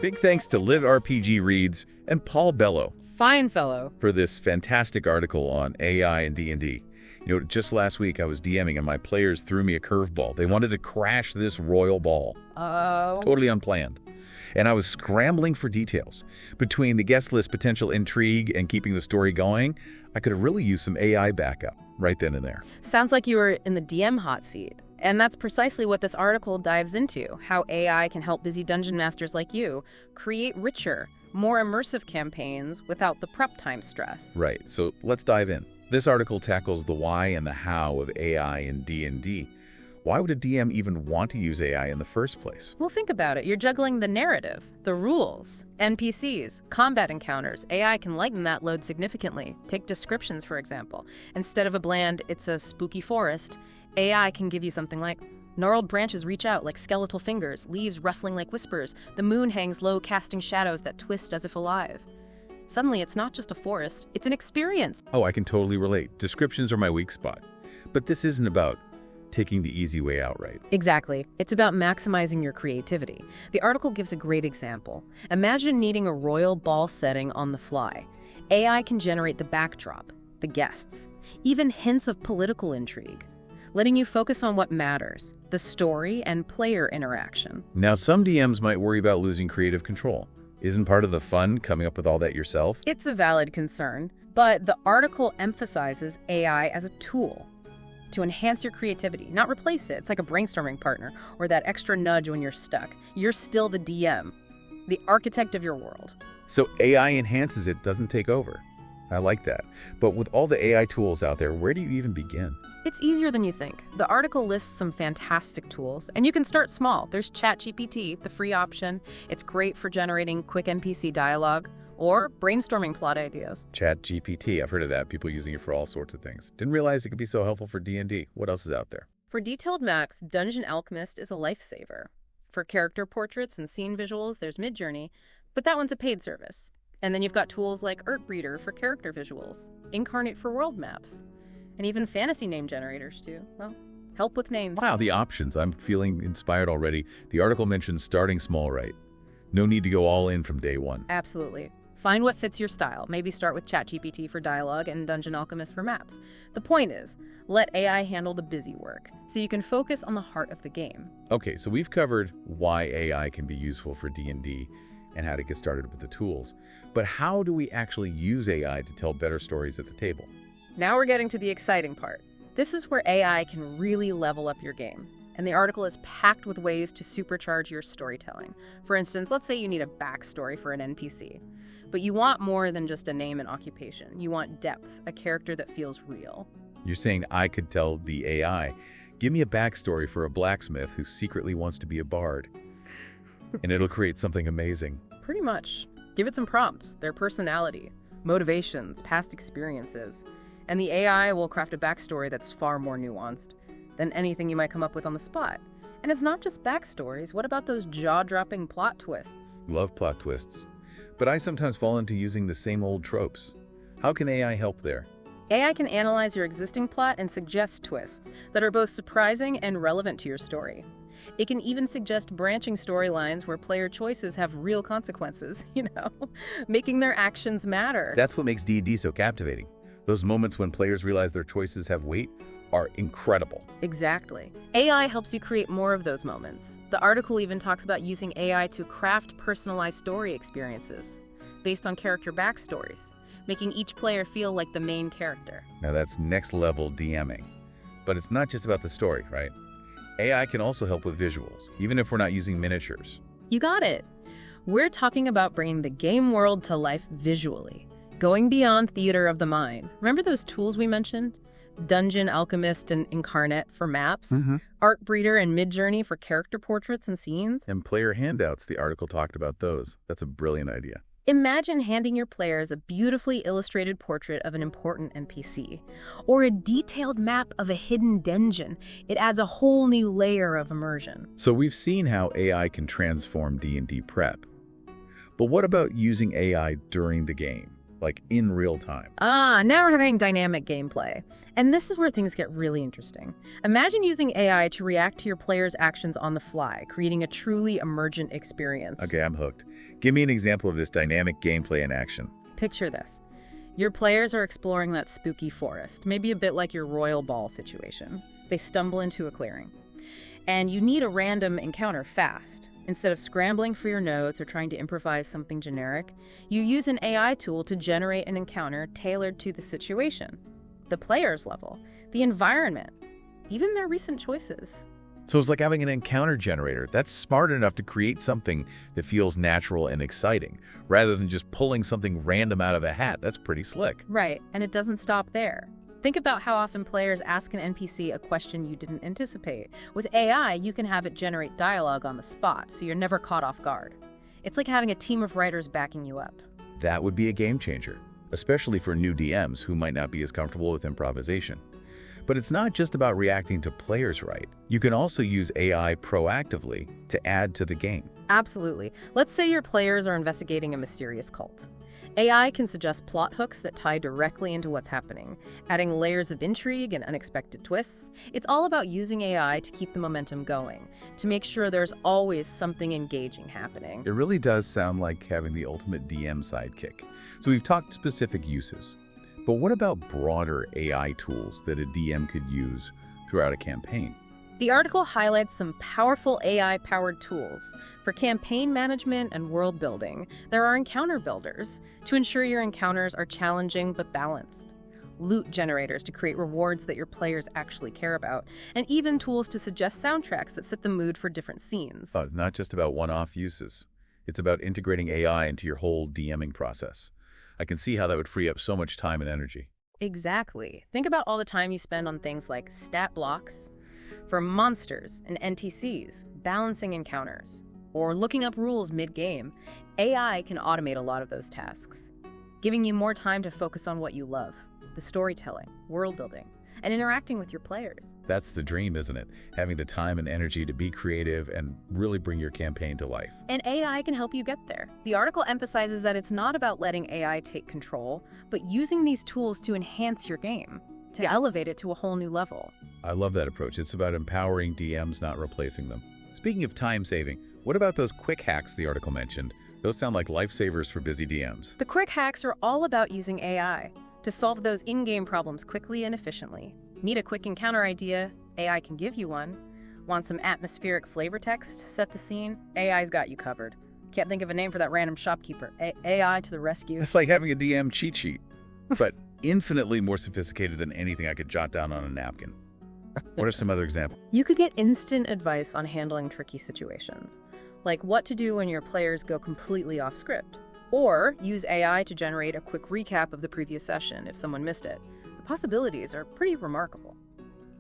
Big thanks to LitRPG Reads and Paul Bello Fine fellow. for this fantastic article on AI and D&D. You know, just last week I was DMing and my players threw me a curveball. They wanted to crash this royal ball. Oh. Totally unplanned. And I was scrambling for details. Between the guest list potential intrigue and keeping the story going, I could have really used some AI backup right then and there. Sounds like you were in the DM hot seat. And that's precisely what this article dives into, how AI can help busy dungeon masters like you create richer, more immersive campaigns without the prep time stress. Right, so let's dive in. This article tackles the why and the how of AI in D&D. Why would a DM even want to use AI in the first place? Well, think about it. You're juggling the narrative, the rules, NPCs, combat encounters. AI can lighten that load significantly. Take descriptions, for example. Instead of a bland, "it's a spooky forest," AI can give you something like, "Gnarled branches reach out like skeletal fingers, leaves rustling like whispers, the moon hangs low casting shadows that twist as if alive." Suddenly, it's not just a forest, it's an experience. Oh, I can totally relate. Descriptions are my weak spot. But this isn't about taking the easy way out, right? Exactly. It's about maximizing your creativity. The article gives a great example. Imagine needing a royal ball setting on the fly. AI can generate the backdrop, the guests, even hints of political intrigue, letting you focus on what matters, the story and player interaction. Now, some DMs might worry about losing creative control. Isn't part of the fun coming up with all that yourself? It's a valid concern, but the article emphasizes AI as a tool to enhance your creativity, not replace it. It's like a brainstorming partner or that extra nudge when you're stuck. You're still the DM, the architect of your world. So AI enhances it, doesn't take over. I like that. But with all the AI tools out there, where do you even begin? It's easier than you think. The article lists some fantastic tools, and you can start small. There's ChatGPT, the free option. It's great for generating quick NPC dialogue or brainstorming plot ideas. ChatGPT, I've heard of that. People using it for all sorts of things. Didn't realize it could be so helpful for D&D. What else is out there? For detailed maps, Dungeon Alchemist is a lifesaver. For character portraits and scene visuals, there's Midjourney, but that one's a paid service. And then you've got tools like Earthbreeder for character visuals, Incarnate for world maps, and even fantasy name generators too. Well, help with names. Wow, the options. I'm feeling inspired already. The article mentions starting small, right? No need to go all in from day one. Absolutely. Find what fits your style. Maybe start with ChatGPT for dialogue and Dungeon Alchemist for maps. The point is, let AI handle the busy work, so you can focus on the heart of the game. Okay, so we've covered why AI can be useful for D&D and how to get started with the tools. But how do we actually use AI to tell better stories at the table? Now we're getting to the exciting part. This is where AI can really level up your game. And the article is packed with ways to supercharge your storytelling. For instance, let's say you need a backstory for an NPC. But you want more than just a name and occupation. You want depth, a character that feels real. You're saying I could tell the AI, give me a backstory for a blacksmith who secretly wants to be a bard. And it'll create something amazing. Pretty much. Give it some prompts, their personality, motivations, past experiences. And the AI will craft a backstory that's far more nuanced than anything you might come up with on the spot. And it's not just backstories. What about those jaw-dropping plot twists? Love plot twists. But I sometimes fall into using the same old tropes. How can AI help there? AI can analyze your existing plot and suggest twists that are both surprising and relevant to your story. It can even suggest branching storylines where player choices have real consequences, making their actions matter. That's what makes D&D so captivating. Those moments when players realize their choices have weight are incredible. Exactly. AI helps you create more of those moments. The article even talks about using AI to craft personalized story experiences based on character backstories, making each player feel like the main character. Now that's next level DMing. But it's not just about the story, right? AI can also help with visuals, even if we're not using miniatures. You got it. We're talking about bringing the game world to life visually, going beyond theater of the mind. Remember those tools we mentioned? Dungeon Alchemist and Incarnate for maps, Artbreeder and Midjourney for character portraits and scenes. And player handouts, the article talked about those. That's a brilliant idea. Imagine handing your players a beautifully illustrated portrait of an important NPC, or a detailed map of a hidden dungeon. It adds a whole new layer of immersion. So we've seen how AI can transform D&D prep. But what about using AI during the game? like in real time. Now we're talking dynamic gameplay. And this is where things get really interesting. Imagine using AI to react to your players' actions on the fly, creating a truly emergent experience. Okay, I'm hooked. Give me an example of this dynamic gameplay in action. Picture this. Your players are exploring that spooky forest, maybe a bit like your royal ball situation. They stumble into a clearing. And you need a random encounter fast. Instead of scrambling for your notes or trying to improvise something generic, you use an AI tool to generate an encounter tailored to the situation, the player's level, the environment, even their recent choices. So it's like having an encounter generator that's smart enough to create something that feels natural and exciting, rather than just pulling something random out of a hat. That's pretty slick. Right, and it doesn't stop there. Think about how often players ask an NPC a question you didn't anticipate. With AI, you can have it generate dialogue on the spot, so you're never caught off guard. It's like having a team of writers backing you up. That would be a game changer, especially for new DMs who might not be as comfortable with improvisation. But it's not just about reacting to players right. You can also use AI proactively to add to the game. Absolutely. Let's say your players are investigating a mysterious cult. AI can suggest plot hooks that tie directly into what's happening, adding layers of intrigue and unexpected twists. It's all about using AI to keep the momentum going, to make sure there's always something engaging happening. It really does sound like having the ultimate DM sidekick. So we've talked specific uses. But what about broader AI tools that a DM could use throughout a campaign? The article highlights some powerful AI-powered tools. For campaign management and world building, there are encounter builders to ensure your encounters are challenging but balanced, loot generators to create rewards that your players actually care about, and even tools to suggest soundtracks that set the mood for different scenes. It's not just about one-off uses. It's about integrating AI into your whole DMing process. I can see how that would free up so much time and energy. Exactly. Think about all the time you spend on things like stat blocks, for monsters and NTCs, balancing encounters, or looking up rules mid-game. AI can automate a lot of those tasks, giving you more time to focus on what you love, the storytelling, world building, and interacting with your players. That's the dream, isn't it? Having the time and energy to be creative and really bring your campaign to life. And AI can help you get there. The article emphasizes that it's not about letting AI take control, but using these tools to enhance your game, to elevate it to a whole new level. I love that approach. It's about empowering DMs, not replacing them. Speaking of time saving, what about those quick hacks the article mentioned? Those sound like lifesavers for busy DMs. The quick hacks are all about using AI to solve those in-game problems quickly and efficiently. Need a quick encounter idea? AI can give you one. Want some atmospheric flavor text to set the scene? AI's got you covered. Can't think of a name for that random shopkeeper. AI to the rescue. It's like having a DM cheat sheet, but infinitely more sophisticated than anything I could jot down on a napkin. What are some other examples? You could get instant advice on handling tricky situations, like what to do when your players go completely off script, or use AI to generate a quick recap of the previous session if someone missed it. The possibilities are pretty remarkable.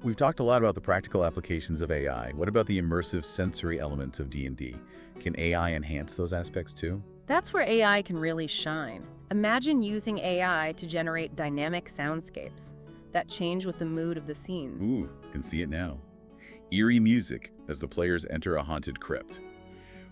We've talked a lot about the practical applications of AI. What about the immersive sensory elements of D&D? Can AI enhance those aspects too? That's where AI can really shine. Imagine using AI to generate dynamic soundscapes that change with the mood of the scene. Ooh, can see it now. Eerie music as the players enter a haunted crypt.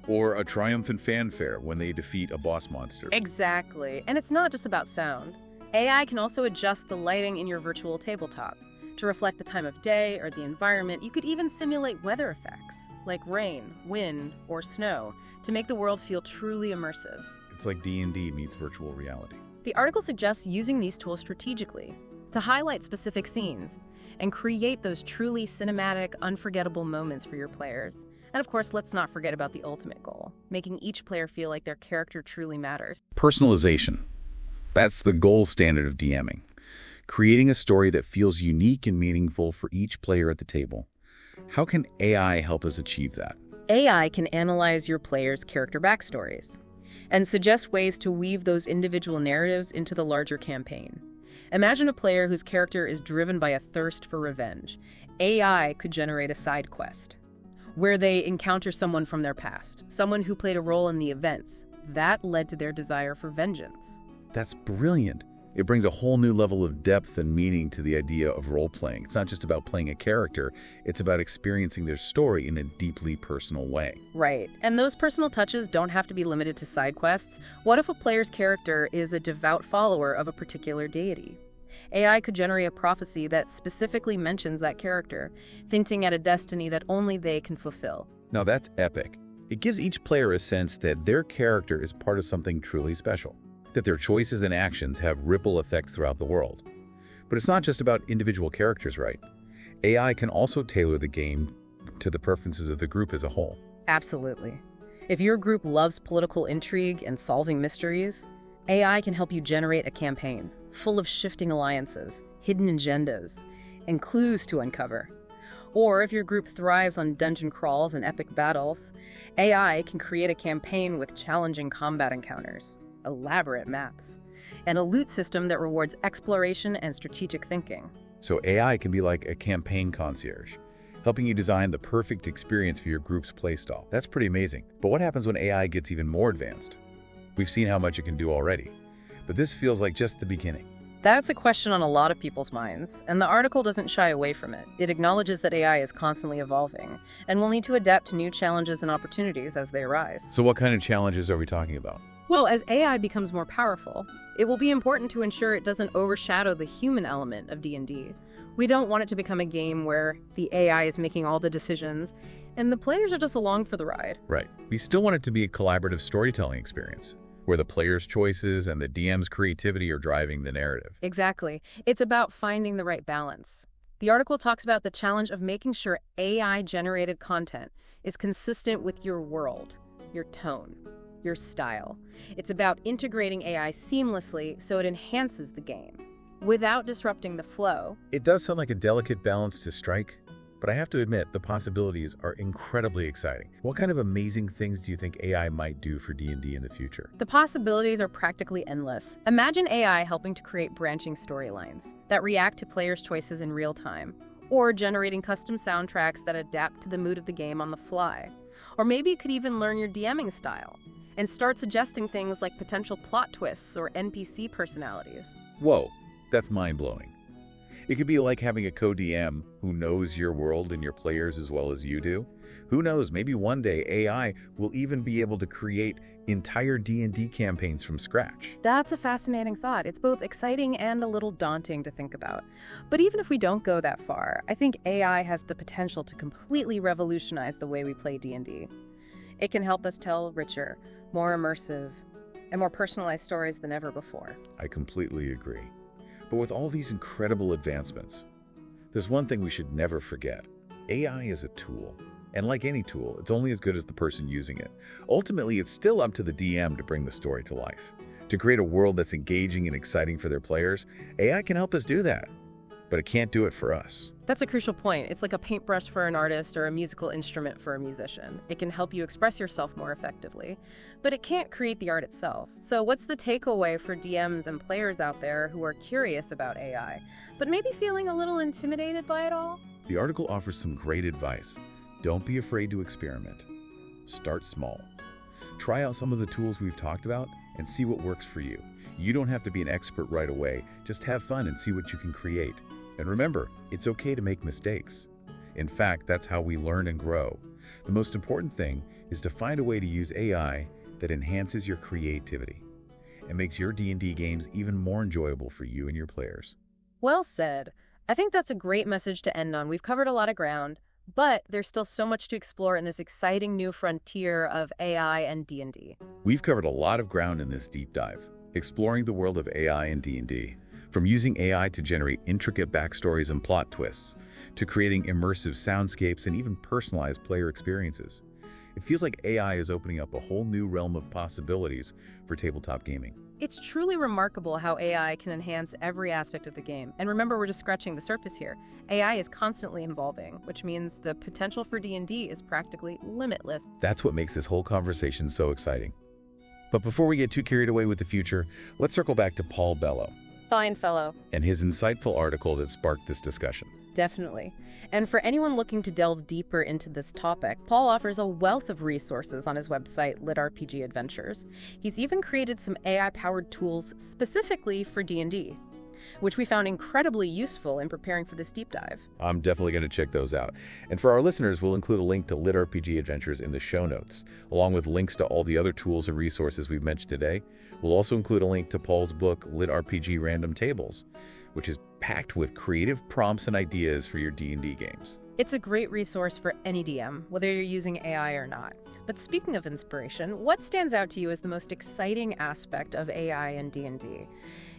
Or a triumphant fanfare when they defeat a boss monster. Exactly. And it's not just about sound. AI can also adjust the lighting in your virtual tabletop to reflect the time of day or the environment. You could even simulate weather effects, like rain, wind, or snow, to make the world feel truly immersive. It's like D&D meets virtual reality. The article suggests using these tools strategically to highlight specific scenes and create those truly cinematic, unforgettable moments for your players. And of course, let's not forget about the ultimate goal, making each player feel like their character truly matters. Personalization. That's the gold standard of DMing. Creating a story that feels unique and meaningful for each player at the table. How can AI help us achieve that? AI can analyze your players' character backstories and suggest ways to weave those individual narratives into the larger campaign. Imagine a player whose character is driven by a thirst for revenge. AI could generate a side quest where they encounter someone from their past, someone who played a role in the events that led to their desire for vengeance. That's brilliant. It brings a whole new level of depth and meaning to the idea of role-playing. It's not just about playing a character, it's about experiencing their story in a deeply personal way. Right. And those personal touches don't have to be limited to side quests. What if a player's character is a devout follower of a particular deity? AI could generate a prophecy that specifically mentions that character, hinting at a destiny that only they can fulfill. Now that's epic. It gives each player a sense that their character is part of something truly special, that their choices and actions have ripple effects throughout the world. But it's not just about individual characters, right? AI can also tailor the game to the preferences of the group as a whole. Absolutely. If your group loves political intrigue and solving mysteries, AI can help you generate a campaign full of shifting alliances, hidden agendas, and clues to uncover. Or if your group thrives on dungeon crawls and epic battles, AI can create a campaign with challenging combat encounters, elaborate maps, and a loot system that rewards exploration and strategic thinking. So AI can be like a campaign concierge, helping you design the perfect experience for your group's playstyle. That's pretty amazing. But what happens when AI gets even more advanced? We've seen how much it can do already, but this feels like just the beginning. That's a question on a lot of people's minds, and the article doesn't shy away from it. It acknowledges that AI is constantly evolving, and will need to adapt to new challenges and opportunities as they arise. So what kind of challenges are we talking about? Well, as AI becomes more powerful, it will be important to ensure it doesn't overshadow the human element of D&D. We don't want it to become a game where the AI is making all the decisions, and the players are just along for the ride. Right. We still want it to be a collaborative storytelling experience, where the player's choices and the DM's creativity are driving the narrative. Exactly. It's about finding the right balance. The article talks about the challenge of making sure AI-generated content is consistent with your world, your tone, your style. It's about integrating AI seamlessly so it enhances the game, without disrupting the flow. It does sound like a delicate balance to strike, but I have to admit the possibilities are incredibly exciting. What kind of amazing things do you think AI might do for D&D in the future? The possibilities are practically endless. Imagine AI helping to create branching storylines that react to players' choices in real time, or generating custom soundtracks that adapt to the mood of the game on the fly. Or maybe it could even learn your DMing style and start suggesting things like potential plot twists or NPC personalities. Whoa, that's mind-blowing. It could be like having a co-DM who knows your world and your players as well as you do. Who knows, maybe one day AI will even be able to create entire D&D campaigns from scratch. That's a fascinating thought. It's both exciting and a little daunting to think about. But even if we don't go that far, I think AI has the potential to completely revolutionize the way we play D&D. It can help us tell richer, more immersive, and more personalized stories than ever before. I completely agree. But with all these incredible advancements, there's one thing we should never forget. AI is a tool. And like any tool, it's only as good as the person using it. Ultimately, it's still up to the DM to bring the story to life. To create a world that's engaging and exciting for their players, AI can help us do that. But it can't do it for us. That's a crucial point. It's like a paintbrush for an artist or a musical instrument for a musician. It can help you express yourself more effectively, but it can't create the art itself. So what's the takeaway for DMs and players out there who are curious about AI, but maybe feeling a little intimidated by it all? The article offers some great advice. Don't be afraid to experiment. Start small. Try out some of the tools we've talked about and see what works for you. You don't have to be an expert right away. Just have fun and see what you can create. And remember, it's okay to make mistakes. In fact, that's how we learn and grow. The most important thing is to find a way to use AI that enhances your creativity and makes your D&D games even more enjoyable for you and your players. Well said. I think that's a great message to end on. We've covered a lot of ground, but there's still so much to explore in this exciting new frontier of AI and D&D. We've covered a lot of ground in this deep dive, exploring the world of AI and D&D. From using AI to generate intricate backstories and plot twists, to creating immersive soundscapes and even personalized player experiences. It feels like AI is opening up a whole new realm of possibilities for tabletop gaming. It's truly remarkable how AI can enhance every aspect of the game. And remember, we're just scratching the surface here. AI is constantly evolving, which means the potential for D&D is practically limitless. That's what makes this whole conversation so exciting. But before we get too carried away with the future, let's circle back to Paul Bellow. Fine fellow. And his insightful article that sparked this discussion. Definitely. And for anyone looking to delve deeper into this topic, Paul offers a wealth of resources on his website, LitRPG Adventures. He's even created some AI-powered tools specifically for D&D, which we found incredibly useful in preparing for this deep dive. I'm definitely going to check those out. And for our listeners, we'll include a link to LitRPG Adventures in the show notes, along with links to all the other tools and resources we've mentioned today. We'll also include a link to Paul's book, LitRPG Random Tables, which is packed with creative prompts and ideas for your D&D games. It's a great resource for any DM, whether you're using AI or not. But speaking of inspiration, what stands out to you as the most exciting aspect of AI in D&D?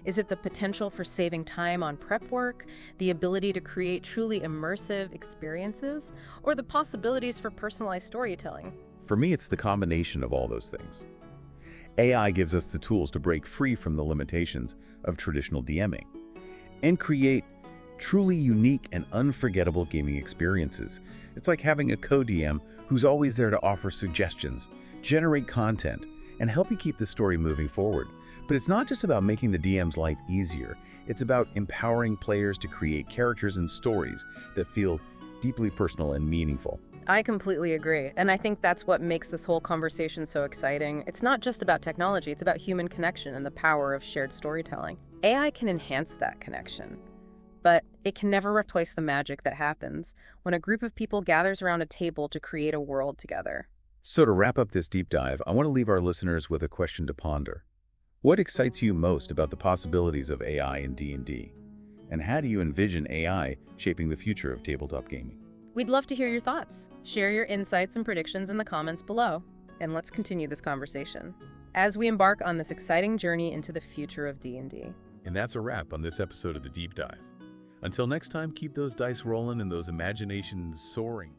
Is it the potential for saving time on prep work, the ability to create truly immersive experiences, or the possibilities for personalized storytelling? For me, it's the combination of all those things. AI gives us the tools to break free from the limitations of traditional DMing and create truly unique and unforgettable gaming experiences. It's like having a co-DM who's always there to offer suggestions, generate content, and help you keep the story moving forward. But it's not just about making the DM's life easier. It's about empowering players to create characters and stories that feel deeply personal and meaningful. I completely agree, and I think that's what makes this whole conversation so exciting. It's not just about technology, it's about human connection and the power of shared storytelling. AI can enhance that connection, but it can never replace the magic that happens when a group of people gathers around a table to create a world together. So to wrap up this deep dive, I want to leave our listeners with a question to ponder. What excites you most about the possibilities of AI in D&D? And how do you envision AI shaping the future of tabletop gaming? We'd love to hear your thoughts. Share your insights and predictions in the comments below, and let's continue this conversation as we embark on this exciting journey into the future of D&D. And that's a wrap on this episode of The Deep Dive. Until next time, keep those dice rolling and those imaginations soaring.